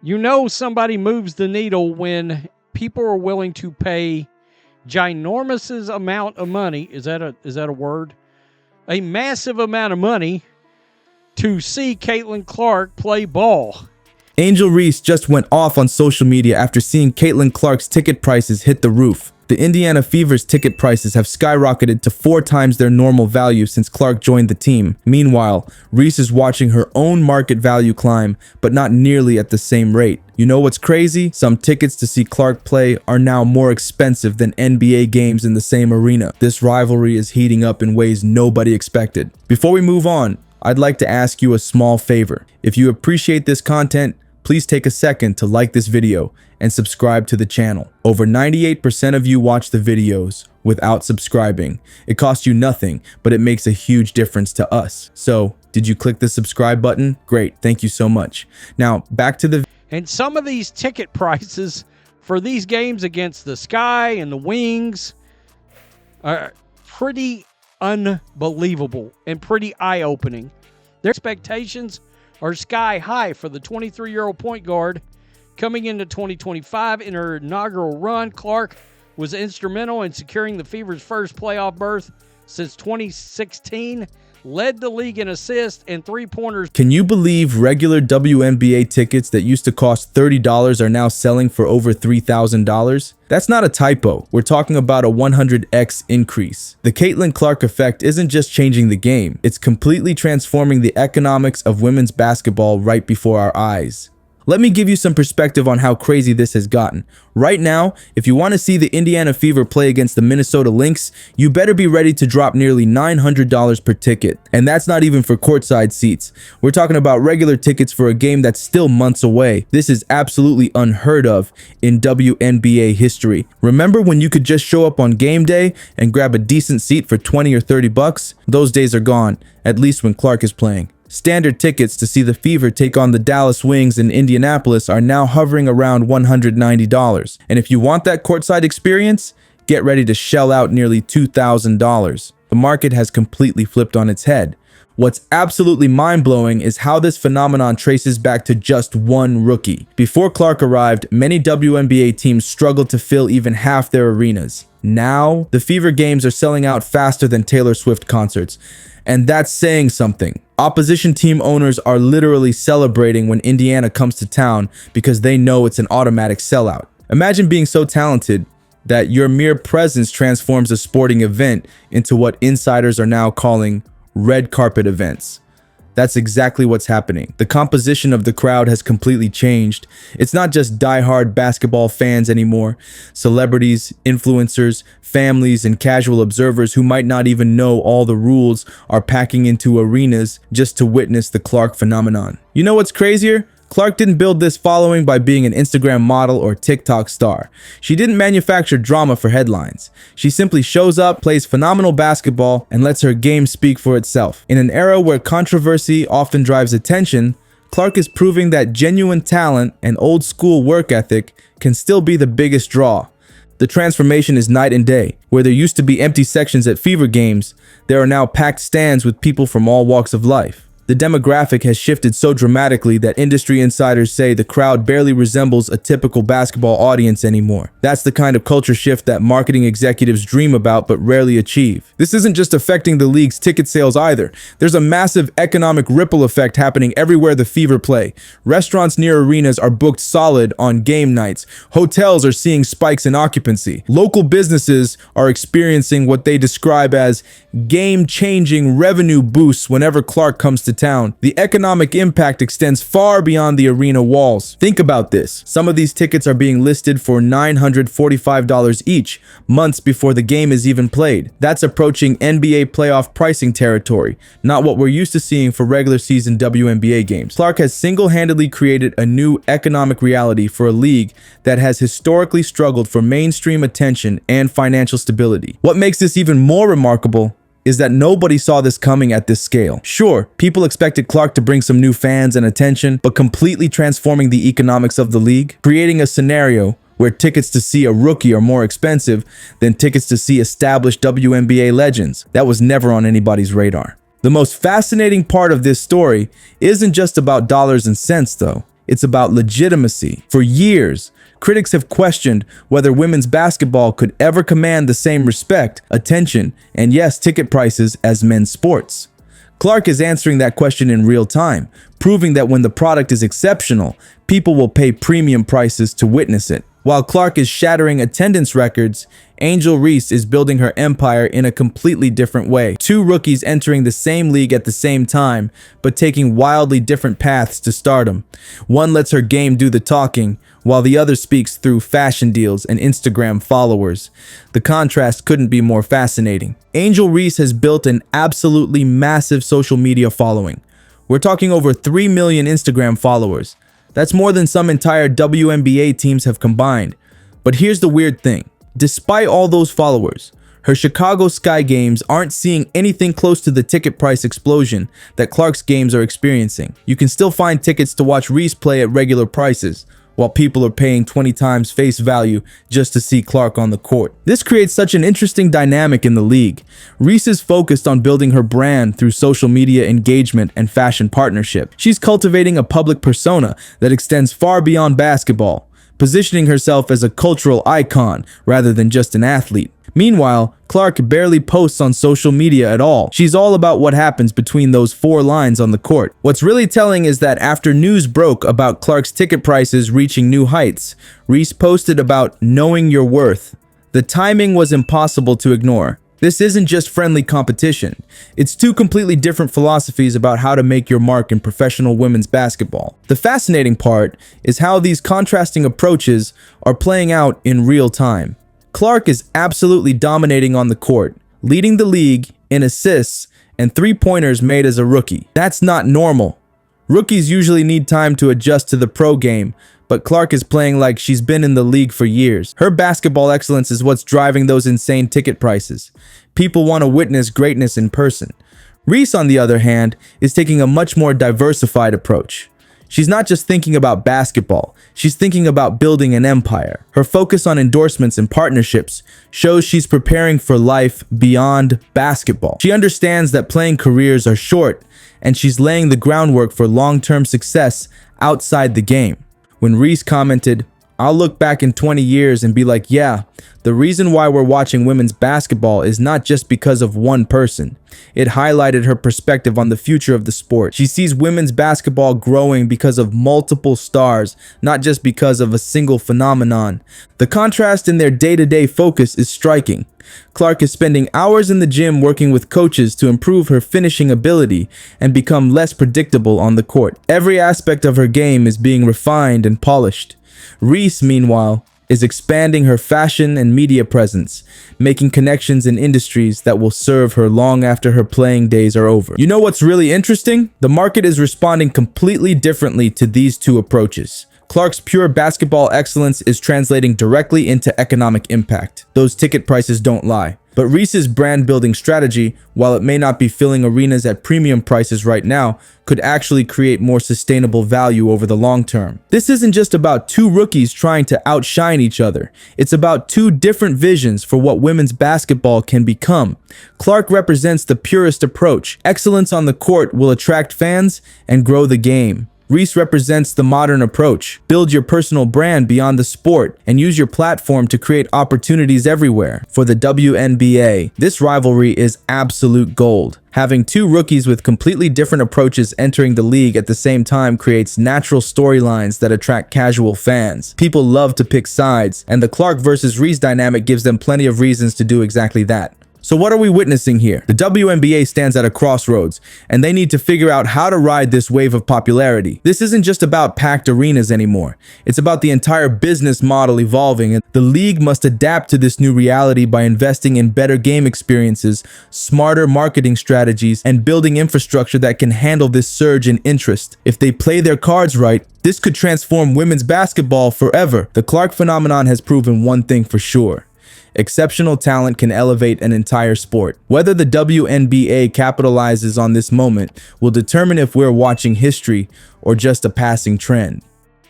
You know somebody moves the needle when people are willing to pay ginormous amount of money. Is that a word? A massive amount of money to see Caitlin Clark play ball. Angel Reese just went off on social media after seeing Caitlin Clark's ticket prices hit the roof. The Indiana Fever's ticket prices have skyrocketed to 4 times their normal value since Clark joined the team. Meanwhile, Reese is watching her own market value climb, but not nearly at the same rate. You know what's crazy? Some tickets to see Clark play are now more expensive than NBA games in the same arena. This rivalry is heating up in ways nobody expected. Before we move on, I'd like to ask you a small favor. If you appreciate this content, please take a second to like this video and subscribe to the channel. Over 98% of you watch the videos without subscribing. It costs you nothing, but it makes a huge difference to us. So, did you click the subscribe button? Great, thank you so much. Now, back to the... And some of these ticket prices for these games against the Sky and the Wings are pretty unbelievable and pretty eye-opening. Their expectations are sky high for the 23-year-old point guard coming into 2025. In her inaugural run, Clark was instrumental in securing the Fever's first playoff berth since 2016, led the league in assists and three-pointers. Can you believe regular WNBA tickets that used to cost $30 are now selling for over $3,000? That's not a typo. We're talking about a 100x increase. The Caitlin Clark effect isn't just changing the game, it's completely transforming the economics of women's basketball right before our eyes. Let me give you some perspective on how crazy this has gotten. Right now, if you want to see the Indiana Fever play against the Minnesota Lynx, you better be ready to drop nearly $900 per ticket. And that's not even for courtside seats. We're talking about regular tickets for a game that's still months away. This is absolutely unheard of in WNBA history. Remember when you could just show up on game day and grab a decent seat for 20 or 30 bucks? Those days are gone, at least when Clark is playing. Standard tickets to see the Fever take on the Dallas Wings in Indianapolis are now hovering around $190. And if you want that courtside experience, get ready to shell out nearly $2,000. The market has completely flipped on its head. What's absolutely mind-blowing is how this phenomenon traces back to just one rookie. Before Clark arrived, many WNBA teams struggled to fill even half their arenas. Now, the Fever games are selling out faster than Taylor Swift concerts. And that's saying something. Opposition team owners are literally celebrating when Indiana comes to town because they know it's an automatic sellout. Imagine being so talented that your mere presence transforms a sporting event into what insiders are now calling red carpet events. That's exactly what's happening. The composition of the crowd has completely changed. It's not just die-hard basketball fans anymore. Celebrities, influencers, families, and casual observers who might not even know all the rules are packing into arenas just to witness the Clark phenomenon. You know what's crazier? Clark didn't build this following by being an Instagram model or TikTok star. She didn't manufacture drama for headlines. She simply shows up, plays phenomenal basketball, and lets her game speak for itself. In an era where controversy often drives attention, Clark is proving that genuine talent and old school work ethic can still be the biggest draw. The transformation is night and day. Where there used to be empty sections at Fever games, there are now packed stands with people from all walks of life. The demographic has shifted so dramatically that industry insiders say the crowd barely resembles a typical basketball audience anymore. That's the kind of culture shift that marketing executives dream about but rarely achieve. This isn't just affecting the league's ticket sales either. There's a massive economic ripple effect happening everywhere the Fever play. Restaurants near arenas are booked solid on game nights. Hotels are seeing spikes in occupancy. Local businesses are experiencing what they describe as game-changing revenue boosts whenever Clark comes to town. The economic impact extends far beyond the arena walls. Think about this. Some of these tickets are being listed for $945 each, months before the game is even played. That's approaching NBA playoff pricing territory, not what we're used to seeing for regular season WNBA games. Clark has single-handedly created a new economic reality for a league that has historically struggled for mainstream attention and financial stability. What makes this even more remarkable is that nobody saw this coming at this scale. Sure, people expected Clark to bring some new fans and attention, but completely transforming the economics of the league, creating a scenario where tickets to see a rookie are more expensive than tickets to see established WNBA legends. That was never on anybody's radar. The most fascinating part of this story isn't just about dollars and cents though. It's about legitimacy. For years, critics have questioned whether women's basketball could ever command the same respect, attention, and yes, ticket prices as men's sports. Clark is answering that question in real time, proving that when the product is exceptional, people will pay premium prices to witness it. While Clark is shattering attendance records, Angel Reese is building her empire in a completely different way. Two rookies entering the same league at the same time, but taking wildly different paths to stardom. One lets her game do the talking, while the other speaks through fashion deals and Instagram followers. The contrast couldn't be more fascinating. Angel Reese has built an absolutely massive social media following. We're talking over 3 million Instagram followers. That's more than some entire WNBA teams have combined. But here's the weird thing. Despite all those followers, her Chicago Sky games aren't seeing anything close to the ticket price explosion that Clark's games are experiencing. You can still find tickets to watch Reese play at regular prices, while people are paying 20 times face value just to see Clark on the court. This creates such an interesting dynamic in the league. Reese is focused on building her brand through social media engagement and fashion partnership. She's cultivating a public persona that extends far beyond basketball, positioning herself as a cultural icon rather than just an athlete. Meanwhile, Clark barely posts on social media at all. She's all about what happens between those four lines on the court. What's really telling is that after news broke about Clark's ticket prices reaching new heights, Reese posted about knowing your worth. The timing was impossible to ignore. This isn't just friendly competition. It's two completely different philosophies about how to make your mark in professional women's basketball. The fascinating part is how these contrasting approaches are playing out in real time. Clark is absolutely dominating on the court, leading the league in assists and three-pointers made as a rookie. That's not normal. Rookies usually need time to adjust to the pro game, but Clark is playing like she's been in the league for years. Her basketball excellence is what's driving those insane ticket prices. People want to witness greatness in person. Reese, on the other hand, is taking a much more diversified approach. She's not just thinking about basketball, she's thinking about building an empire. Her focus on endorsements and partnerships shows she's preparing for life beyond basketball. She understands that playing careers are short, and she's laying the groundwork for long-term success outside the game. When Reese commented, "I'll look back in 20 years and be like, yeah, the reason why we're watching women's basketball is not just because of one person." It highlighted her perspective on the future of the sport. She sees women's basketball growing because of multiple stars, not just because of a single phenomenon. The contrast in their day-to-day focus is striking. Clark is spending hours in the gym working with coaches to improve her finishing ability and become less predictable on the court. Every aspect of her game is being refined and polished. Reese, meanwhile, is expanding her fashion and media presence, making connections in industries that will serve her long after her playing days are over. You know what's really interesting? The market is responding completely differently to these two approaches. Clark's pure basketball excellence is translating directly into economic impact. Those ticket prices don't lie. But Reese's brand building strategy, while it may not be filling arenas at premium prices right now, could actually create more sustainable value over the long term. This isn't just about two rookies trying to outshine each other. It's about two different visions for what women's basketball can become. Clark represents the purest approach. Excellence on the court will attract fans and grow the game. Reese represents the modern approach. Build your personal brand beyond the sport and use your platform to create opportunities everywhere. For the WNBA, this rivalry is absolute gold. Having two rookies with completely different approaches entering the league at the same time creates natural storylines that attract casual fans. People love to pick sides, and the Clark versus Reese dynamic gives them plenty of reasons to do exactly that. So what are we witnessing here? The WNBA stands at a crossroads, and they need to figure out how to ride this wave of popularity. This isn't just about packed arenas anymore. It's about the entire business model evolving, and the league must adapt to this new reality by investing in better game experiences, smarter marketing strategies, and building infrastructure that can handle this surge in interest. If they play their cards right, this could transform women's basketball forever. The Clark phenomenon has proven one thing for sure. Exceptional talent can elevate an entire sport. Whether the WNBA capitalizes on this moment will determine if we're watching history or just a passing trend.